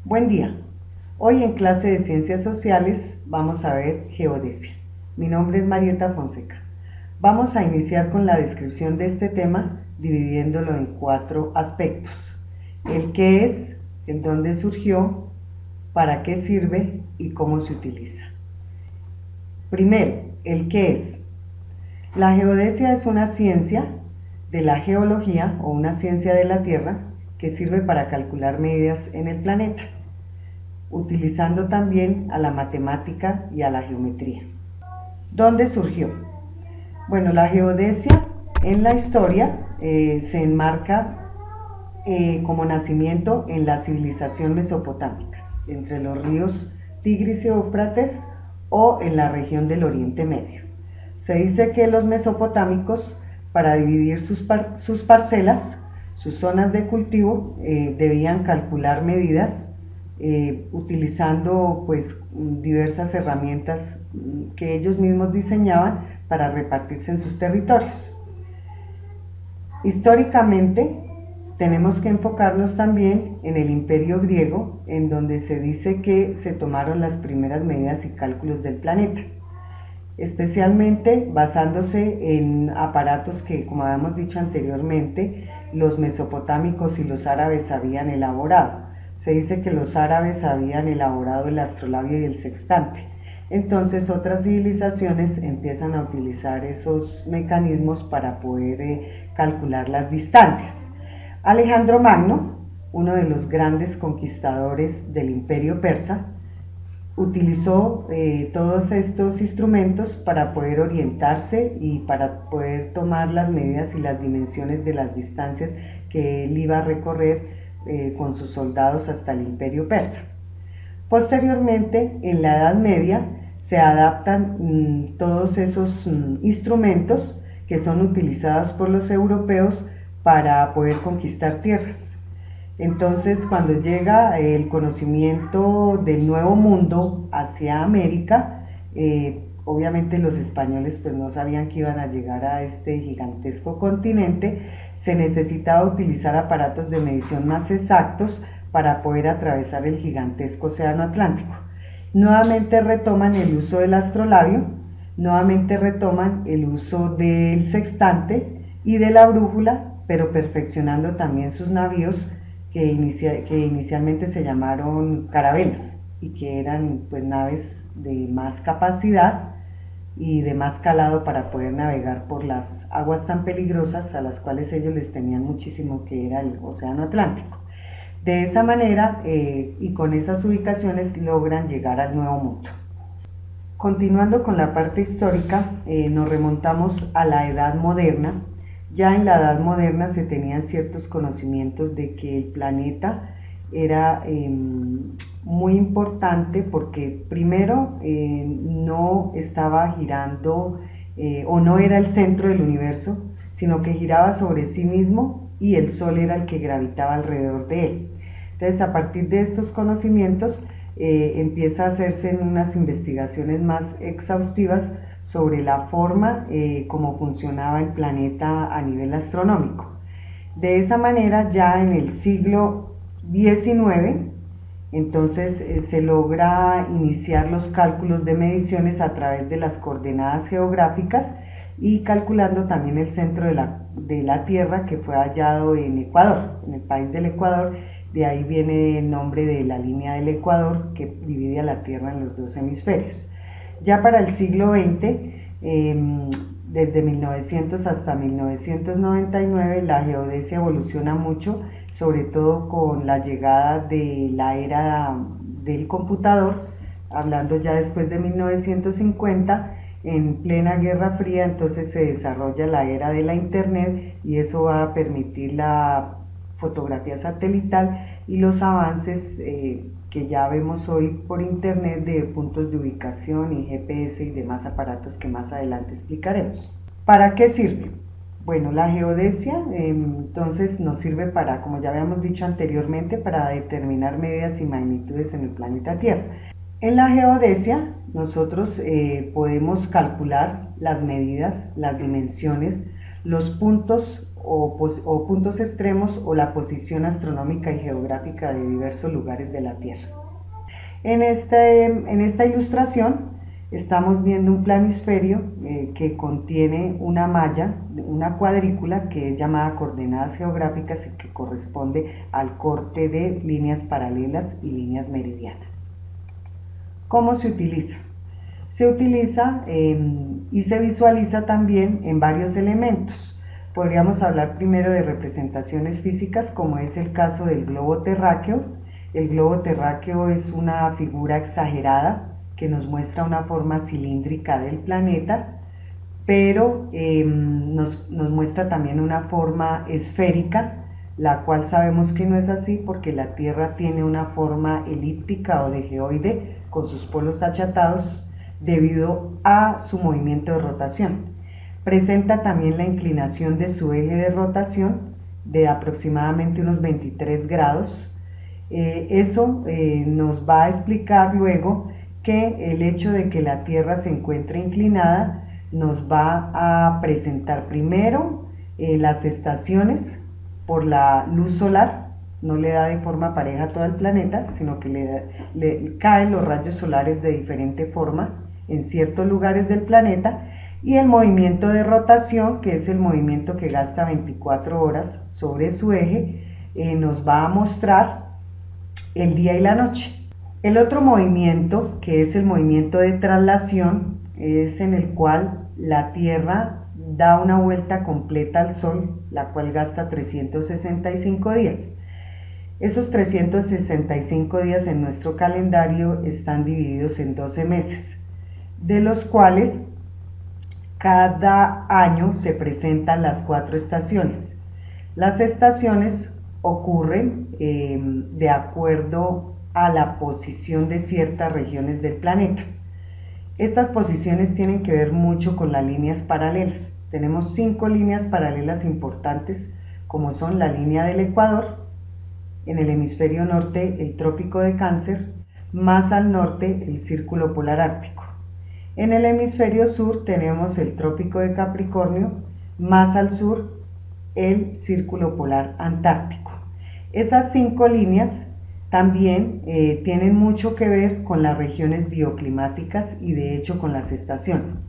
Buen día. Hoy en clase de Ciencias Sociales vamos a ver geodesia. Mi nombre es Marieta Fonseca. Vamos a iniciar con la descripción de este tema dividiéndolo en 4 aspectos. El qué es, en dónde surgió, para qué sirve y cómo se utiliza. Primero, el qué es. La geodesia es una ciencia de la geología o una ciencia de la Tierra que sirve para calcular medidas en el planeta, utilizando también a la matemática y a la geometría. ¿Dónde surgió? Bueno, la geodesia en la historia se enmarca como nacimiento en la civilización mesopotámica, entre los ríos Tigris y Éufrates o en la región del Oriente Medio. Se dice que los mesopotámicos, para dividir sus parcelas, sus zonas de cultivo, debían calcular medidas utilizando pues diversas herramientas que ellos mismos diseñaban para repartirse en sus territorios. Históricamente tenemos que enfocarnos también en el Imperio griego, en donde se dice que se tomaron las primeras medidas y cálculos del planeta, especialmente basándose en aparatos que, como habíamos dicho anteriormente, los mesopotámicos y los árabes habían elaborado. Se dice que los árabes habían elaborado el astrolabio y el sextante. Entonces otras civilizaciones empiezan a utilizar esos mecanismos para poder calcular las distancias. Alejandro Magno, uno de los grandes conquistadores del Imperio Persa, utilizó todos estos instrumentos para poder orientarse y para poder tomar las medidas y las dimensiones de las distancias que él iba a recorrer con sus soldados hasta el Imperio Persa. Posteriormente, en la Edad Media, se adaptan todos esos instrumentos que son utilizados por los europeos para poder conquistar tierras. Entonces, cuando llega el conocimiento del Nuevo Mundo hacia América, obviamente los españoles pues no sabían que iban a llegar a este gigantesco continente, se necesitaba utilizar aparatos de medición más exactos para poder atravesar el gigantesco océano Atlántico. Nuevamente retoman el uso del astrolabio, nuevamente retoman el uso del sextante y de la brújula, pero perfeccionando también sus navíos que inicialmente se llamaron carabelas y que eran pues naves de más capacidad y de más calado para poder navegar por las aguas tan peligrosas a las cuales ellos les tenían muchísimo, que era el océano Atlántico. De esa manera y con esas ubicaciones logran llegar al Nuevo Mundo. Continuando con la parte histórica, nos remontamos a la Edad Moderna. Ya en la Edad Moderna se tenían ciertos conocimientos de que el planeta era muy importante porque primero no estaba girando o no era el centro del universo, sino que giraba sobre sí mismo y el Sol era el que gravitaba alrededor de él. Entonces, a partir de estos conocimientos empieza a hacerse unas investigaciones más exhaustivas sobre la forma como funcionaba el planeta a nivel astronómico. De esa manera, ya en el siglo XIX, entonces se logra iniciar los cálculos de mediciones a través de las coordenadas geográficas y calculando también el centro de la Tierra, que fue hallado en Ecuador, en el país del Ecuador. De ahí viene el nombre de la línea del Ecuador, que divide a la Tierra en los 2 hemisferios. Ya para el siglo XX, desde 1900 hasta 1999, la geodesia evoluciona mucho, sobre todo con la llegada de la era del computador, hablando ya después de 1950, en plena Guerra Fría, entonces se desarrolla la era de la Internet y eso va a permitir la fotografía satelital y los avances que ya vemos hoy por internet de puntos de ubicación y GPS y demás aparatos que más adelante explicaremos. ¿Para qué sirve? Bueno, la geodesia entonces nos sirve para, como ya habíamos dicho anteriormente, para determinar medidas y magnitudes en el planeta Tierra. En la geodesia nosotros podemos calcular las medidas, las dimensiones, los puntos o puntos extremos o la posición astronómica y geográfica de diversos lugares de la Tierra. En esta ilustración estamos viendo un planisferio que contiene una malla, una cuadrícula que es llamada coordenadas geográficas y que corresponde al corte de líneas paralelas y líneas meridianas. ¿Cómo se utiliza? Se utiliza y se visualiza también en varios elementos. Podríamos hablar primero de representaciones físicas, como es el caso del globo terráqueo. El globo terráqueo es una figura exagerada que nos muestra una forma cilíndrica del planeta, pero nos muestra también una forma esférica, la cual sabemos que no es así porque la Tierra tiene una forma elíptica o de geoide con sus polos achatados debido a su movimiento de rotación. Presenta también la inclinación de su eje de rotación de aproximadamente unos 23 grados. Eso nos va a explicar luego que el hecho de que la Tierra se encuentre inclinada nos va a presentar primero las estaciones por la luz solar. No le da de forma pareja a todo el planeta, sino que le caen los rayos solares de diferente forma en ciertos lugares del planeta, y el movimiento de rotación, que es el movimiento que gasta 24 horas sobre su eje, nos va a mostrar el día y la noche. El otro movimiento, que es el movimiento de traslación, es en el cual la Tierra da una vuelta completa al Sol, la cual gasta 365 días. Esos 365 días en nuestro calendario están divididos en 12 meses, de los cuales cada año se presentan las 4 estaciones. Las estaciones ocurren de acuerdo a la posición de ciertas regiones del planeta. Estas posiciones tienen que ver mucho con las líneas paralelas. Tenemos 5 líneas paralelas importantes, como son la línea del Ecuador, en el hemisferio norte el trópico de Cáncer, más al norte el círculo polar ártico. En el hemisferio sur tenemos el trópico de Capricornio, más al sur el círculo polar antártico. Esas 5 líneas también tienen mucho que ver con las regiones bioclimáticas y de hecho con las estaciones.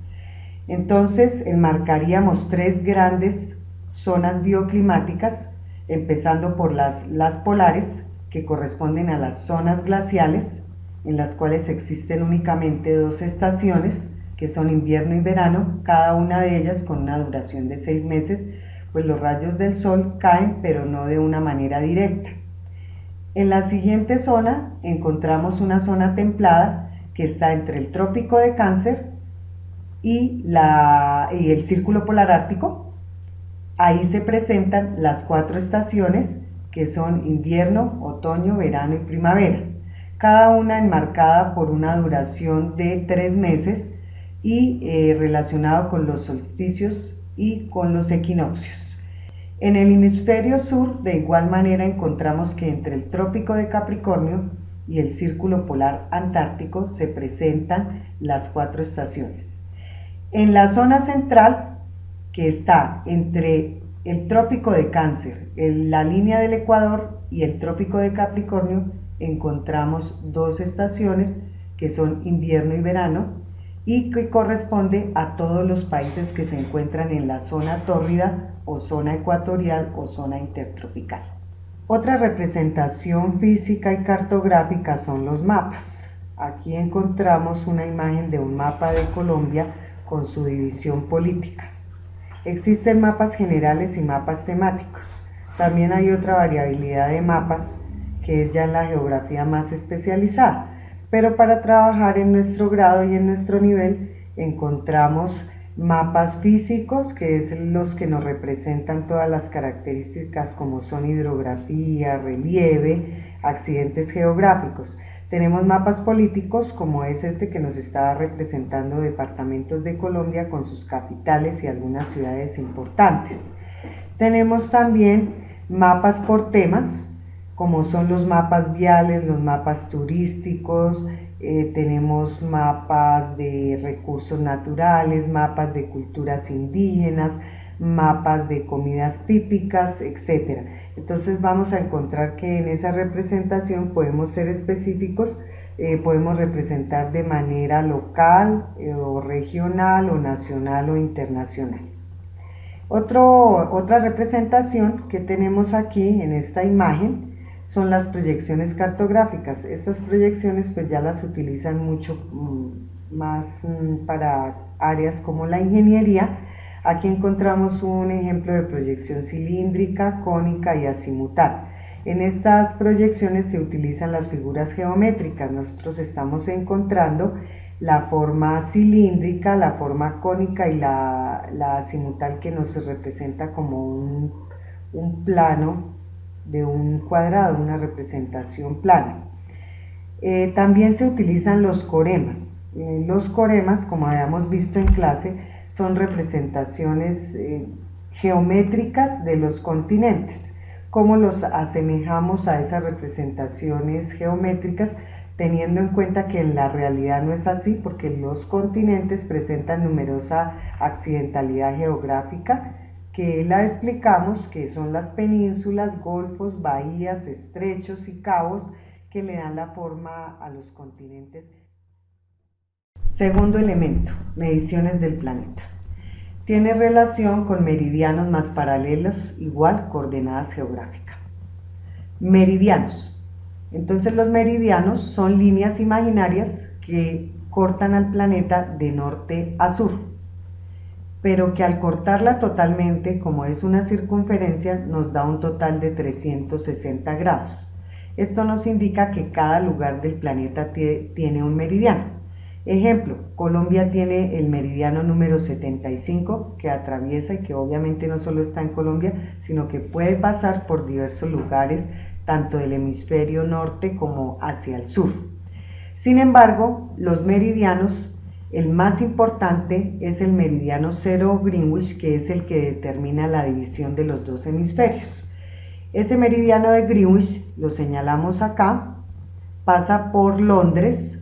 Entonces enmarcaríamos 3 grandes zonas bioclimáticas, empezando por las polares, que corresponden a las zonas glaciales, en las cuales existen únicamente 2 estaciones, que son invierno y verano, cada una de ellas con una duración de 6 meses, pues los rayos del sol caen, pero no de una manera directa. En la siguiente zona encontramos una zona templada que está entre el trópico de Cáncer y el círculo polar ártico. Ahí se presentan las 4 estaciones, que son invierno, otoño, verano y primavera, cada una enmarcada por una duración de 3 meses y relacionado con los solsticios y con los equinoccios. En el hemisferio sur, de igual manera, encontramos que entre el trópico de Capricornio y el círculo polar antártico se presentan las 4 estaciones. En la zona central, que está entre el trópico de Cáncer, la línea del Ecuador y el trópico de Capricornio, encontramos 2 estaciones que son invierno y verano y que corresponde a todos los países que se encuentran en la zona tórrida o zona ecuatorial o zona intertropical. Otra representación física y cartográfica son los mapas. Aquí encontramos una imagen de un mapa de Colombia con su división política. Existen mapas generales y mapas temáticos. También hay otra variabilidad de mapas que es ya la geografía más especializada, pero para trabajar en nuestro grado y en nuestro nivel encontramos mapas físicos, que es los que nos representan todas las características como son hidrografía, relieve, accidentes geográficos. Tenemos mapas políticos, como es este que nos está representando departamentos de Colombia con sus capitales y algunas ciudades importantes. Tenemos también mapas por temas, como son los mapas viales, los mapas turísticos, tenemos mapas de recursos naturales, mapas de culturas indígenas, mapas de comidas típicas, etc. Entonces vamos a encontrar que en esa representación podemos ser específicos, podemos representar de manera local o regional o nacional o internacional. Otra representación que tenemos aquí en esta imagen son las proyecciones cartográficas. Estas proyecciones pues ya las utilizan mucho más para áreas como la ingeniería. Aquí encontramos un ejemplo de proyección cilíndrica, cónica y azimutal. En estas proyecciones se utilizan las figuras geométricas. Nosotros estamos encontrando la forma cilíndrica, la forma cónica y la azimutal, que nos representa como un plano de un cuadrado, una representación plana. También se utilizan los coremas. Los coremas, como habíamos visto en clase, son representaciones geométricas de los continentes. ¿Cómo los asemejamos a esas representaciones geométricas? Teniendo en cuenta que en la realidad no es así, porque los continentes presentan numerosa accidentalidad geográfica, que la explicamos, que son las penínsulas, golfos, bahías, estrechos y cabos que le dan la forma a los continentes. Segundo elemento, mediciones del planeta. Tiene relación con meridianos más paralelos igual coordenadas geográficas. Meridianos. Entonces los meridianos son líneas imaginarias que cortan al planeta de norte a sur, pero que al cortarla totalmente, como es una circunferencia, nos da un total de 360 grados. Esto nos indica que cada lugar del planeta tiene un meridiano. Ejemplo, Colombia tiene el meridiano número 75 que atraviesa y que obviamente no solo está en Colombia, sino que puede pasar por diversos lugares, tanto del hemisferio norte como hacia el sur. Sin embargo, los meridianos, el más importante es el meridiano 0 Greenwich, que es el que determina la división de los dos hemisferios. Ese meridiano de Greenwich, lo señalamos acá, pasa por Londres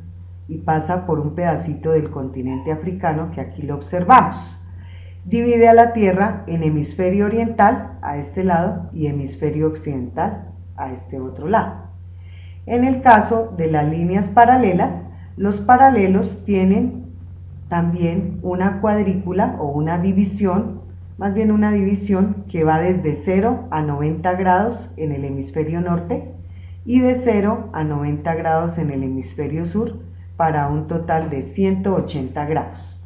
y pasa por un pedacito del continente africano, que aquí lo observamos. Divide a la Tierra en hemisferio oriental, a este lado, y hemisferio occidental, a este otro lado. En el caso de las líneas paralelas, los paralelos tienen también una cuadrícula o una división, más bien una división que va desde 0 a 90 grados en el hemisferio norte y de 0 a 90 grados en el hemisferio sur, para un total de 180 grados.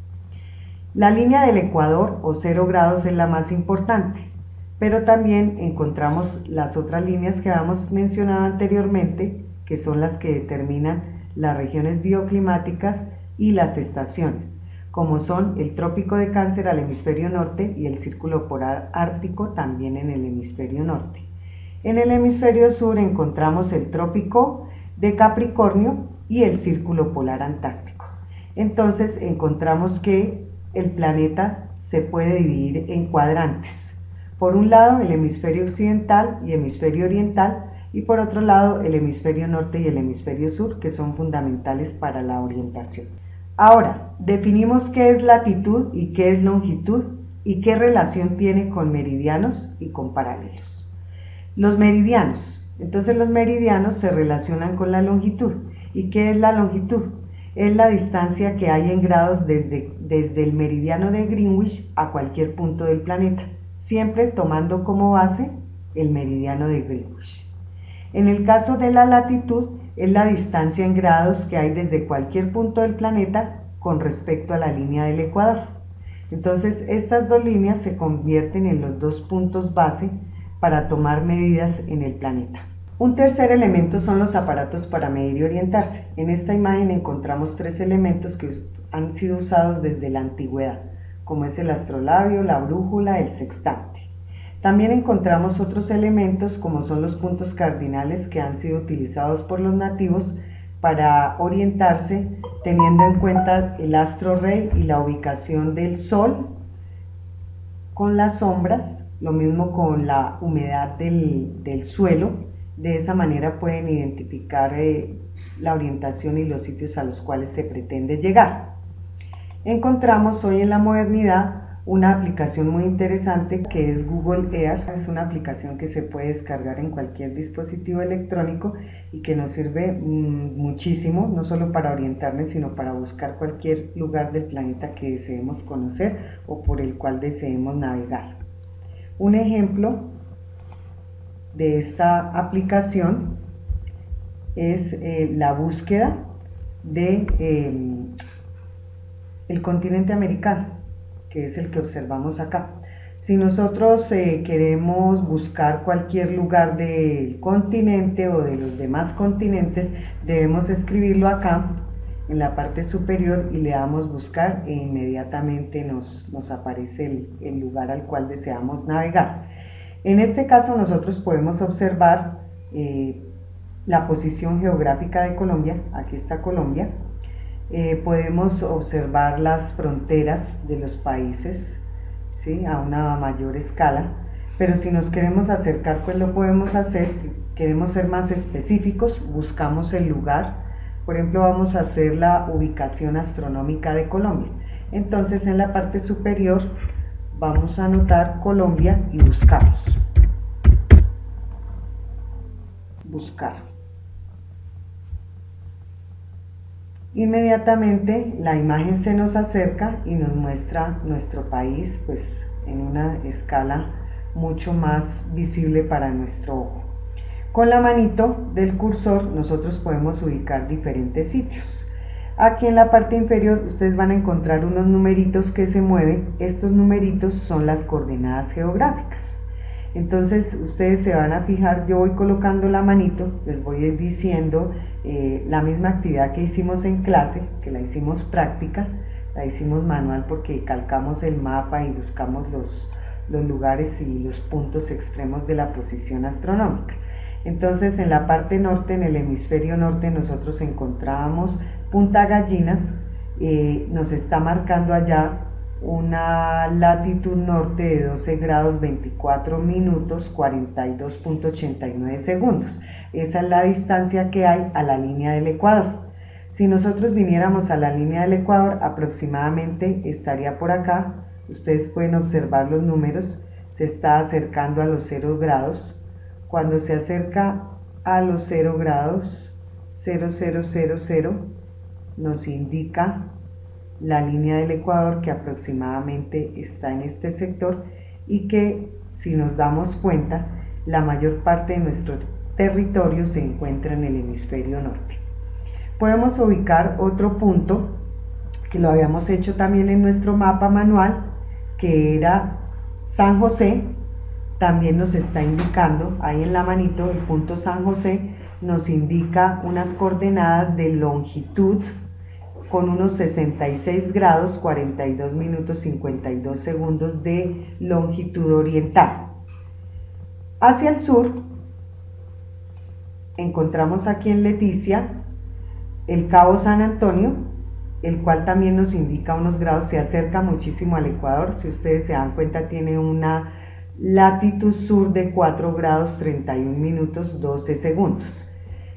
La línea del ecuador o 0 grados es la más importante, pero también encontramos las otras líneas que habíamos mencionado anteriormente, que son las que determinan las regiones bioclimáticas y las estaciones, como son el trópico de Cáncer al hemisferio norte y el círculo polar ártico también en el hemisferio norte. En el hemisferio sur encontramos el trópico de Capricornio y el círculo polar antártico. Entonces encontramos que el planeta se puede dividir en cuadrantes. Por un lado el hemisferio occidental y hemisferio oriental, y por otro lado el hemisferio norte y el hemisferio sur, que son fundamentales para la orientación. Ahora, definimos qué es latitud y qué es longitud y qué relación tiene con meridianos y con paralelos. Los meridianos. Entonces los meridianos se relacionan con la longitud. ¿Y qué es la longitud? Es la distancia que hay en grados desde el meridiano de Greenwich a cualquier punto del planeta, siempre tomando como base el meridiano de Greenwich. En el caso de la latitud, es la distancia en grados que hay desde cualquier punto del planeta con respecto a la línea del ecuador. Entonces, estas dos líneas se convierten en los dos puntos base para tomar medidas en el planeta. Un tercer elemento son los aparatos para medir y orientarse. En esta imagen encontramos tres elementos que han sido usados desde la antigüedad, como es el astrolabio, la brújula, el sextante. También encontramos otros elementos como son los puntos cardinales que han sido utilizados por los nativos para orientarse, teniendo en cuenta el astro rey y la ubicación del sol con las sombras, lo mismo con la humedad del suelo. De esa manera pueden identificar la orientación y los sitios a los cuales se pretende llegar. Encontramos hoy en la modernidad una aplicación muy interesante que es Google Earth. Es una aplicación que se puede descargar en cualquier dispositivo electrónico y que nos sirve muchísimo, no solo para orientarnos, sino para buscar cualquier lugar del planeta que deseemos conocer o por el cual deseemos navegar. Un ejemplo de esta aplicación es la búsqueda de el continente americano, que es el que observamos acá. Si nosotros queremos buscar cualquier lugar del continente o de los demás continentes, debemos escribirlo acá en la parte superior y le damos buscar e inmediatamente nos aparece el lugar al cual deseamos navegar. En este caso nosotros podemos observar la posición geográfica de Colombia. Aquí está Colombia. Podemos observar las fronteras de los países, ¿sí?, a una mayor escala, pero si nos queremos acercar, pues lo podemos hacer. Si queremos ser más específicos, buscamos el lugar. Por ejemplo, vamos a hacer la ubicación astronómica de Colombia. Entonces, en la parte superior vamos a anotar Colombia y buscamos. Buscar. Inmediatamente la imagen se nos acerca y nos muestra nuestro país, pues en una escala mucho más visible para nuestro ojo. Con la manito del cursor nosotros podemos ubicar diferentes sitios. Aquí en la parte inferior ustedes van a encontrar unos numeritos que se mueven. Estos numeritos son las coordenadas geográficas. Entonces ustedes se van a fijar, yo voy colocando la manito, les voy diciendo la misma actividad que hicimos en clase, que la hicimos práctica, la hicimos manual porque calcamos el mapa y buscamos los lugares y los puntos extremos de la posición astronómica. Entonces en la parte norte, en el hemisferio norte, nosotros encontrábamos Punta Gallinas, nos está marcando allá una latitud norte de 12 grados 24 minutos 42.89 segundos. Esa es la distancia que hay a la línea del Ecuador. Si nosotros viniéramos a la línea del Ecuador, aproximadamente estaría por acá. Ustedes pueden observar los números, se está acercando a los 0 grados. Cuando se acerca a los 0 grados, 0000, nos indica la línea del Ecuador, que aproximadamente está en este sector y que, si nos damos cuenta, la mayor parte de nuestro territorio se encuentra en el hemisferio norte. Podemos ubicar otro punto que lo habíamos hecho también en nuestro mapa manual, que era San José. También nos está indicando ahí en la manito el punto San José, nos indica unas coordenadas de longitud con unos 66 grados 42 minutos 52 segundos de longitud oriental. Hacia el sur encontramos aquí en Leticia el Cabo San Antonio, el cual también nos indica unos grados, se acerca muchísimo al Ecuador. Si ustedes se dan cuenta, tiene una latitud sur de 4 grados 31 minutos 12 segundos.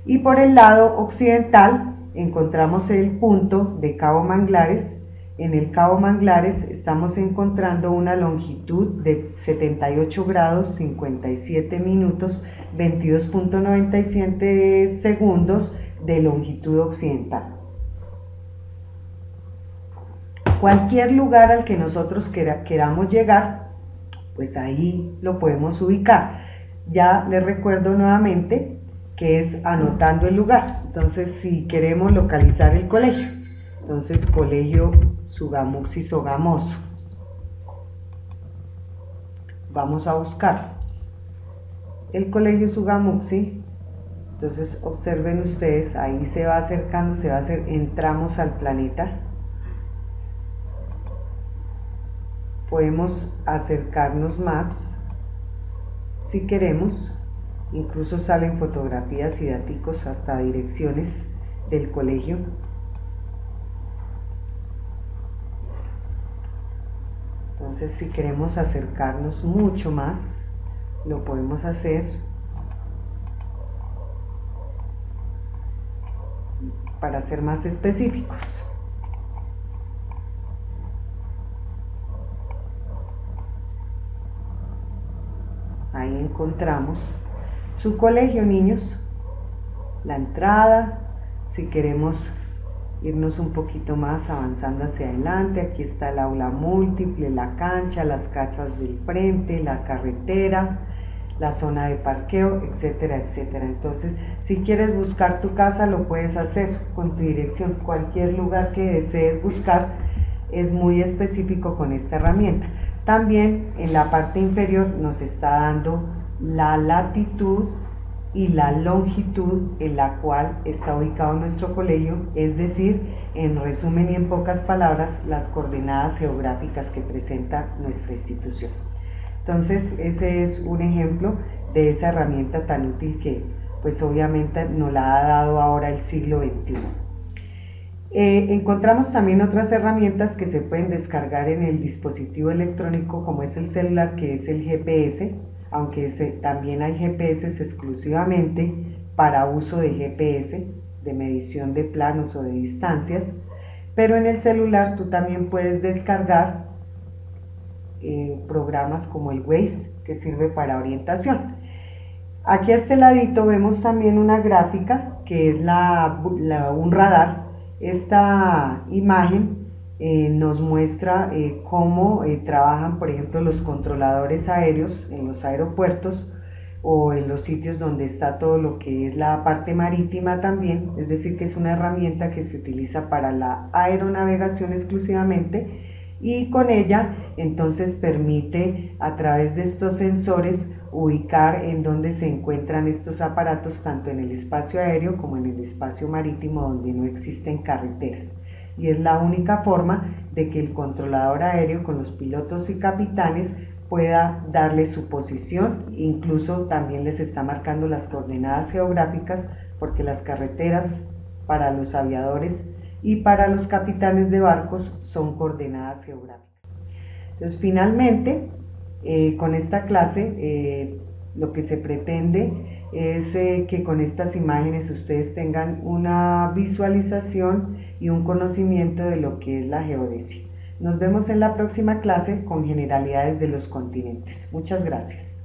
Y por el lado occidental encontramos el punto de Cabo Manglares. En el Cabo Manglares estamos encontrando una longitud de 78 grados 57 minutos 22.97 segundos de longitud occidental. Cualquier lugar al que nosotros queramos llegar, pues ahí lo podemos ubicar. Ya les recuerdo nuevamente que es anotando el lugar. Entonces, si queremos localizar el colegio, entonces Colegio Sugamuxi Sogamoso, vamos a buscar el Colegio Sugamuxi. Entonces observen ustedes, ahí se va acercando, entramos al planeta. Podemos acercarnos más si queremos. Incluso salen fotografías y daticos, hasta direcciones del colegio. Entonces, si queremos acercarnos mucho más, lo podemos hacer para ser más específicos. encontramos su colegio, niños, la entrada. Si queremos irnos un poquito más avanzando hacia adelante, aquí está el aula múltiple, la cancha, las casas del frente, la carretera, la zona de parqueo, etcétera, etcétera. Entonces, si quieres buscar tu casa, lo puedes hacer con tu dirección. Cualquier lugar que desees buscar es muy específico con esta herramienta. También en la parte inferior nos está dando la latitud y la longitud en la cual está ubicado nuestro colegio, es decir, en resumen y en pocas palabras, las coordenadas geográficas que presenta nuestra institución. Entonces, ese es un ejemplo de esa herramienta tan útil que, pues obviamente, nos la ha dado ahora el siglo XXI. Encontramos también otras herramientas que se pueden descargar en el dispositivo electrónico, como es el celular, que es el GPS, aunque también hay GPS exclusivamente para uso de GPS, de medición de planos o de distancias, pero en el celular tú también puedes descargar programas como el Waze, que sirve para orientación. Aquí a este ladito vemos también una gráfica que es un radar. Esta imagen nos muestra cómo trabajan, por ejemplo, los controladores aéreos en los aeropuertos o en los sitios donde está todo lo que es la parte marítima también, es decir, que es una herramienta que se utiliza para la aeronavegación exclusivamente, y con ella entonces permite a través de estos sensores ubicar en dónde se encuentran estos aparatos, tanto en el espacio aéreo como en el espacio marítimo donde no existen carreteras. Y es la única forma de que el controlador aéreo con los pilotos y capitanes pueda darle su posición, incluso también les está marcando las coordenadas geográficas, porque las carreteras para los aviadores y para los capitanes de barcos son coordenadas geográficas. Entonces, finalmente, con esta clase lo que se pretende es que con estas imágenes ustedes tengan una visualización y un conocimiento de lo que es la geodesia. Nos vemos en la próxima clase con generalidades de los continentes. Muchas gracias.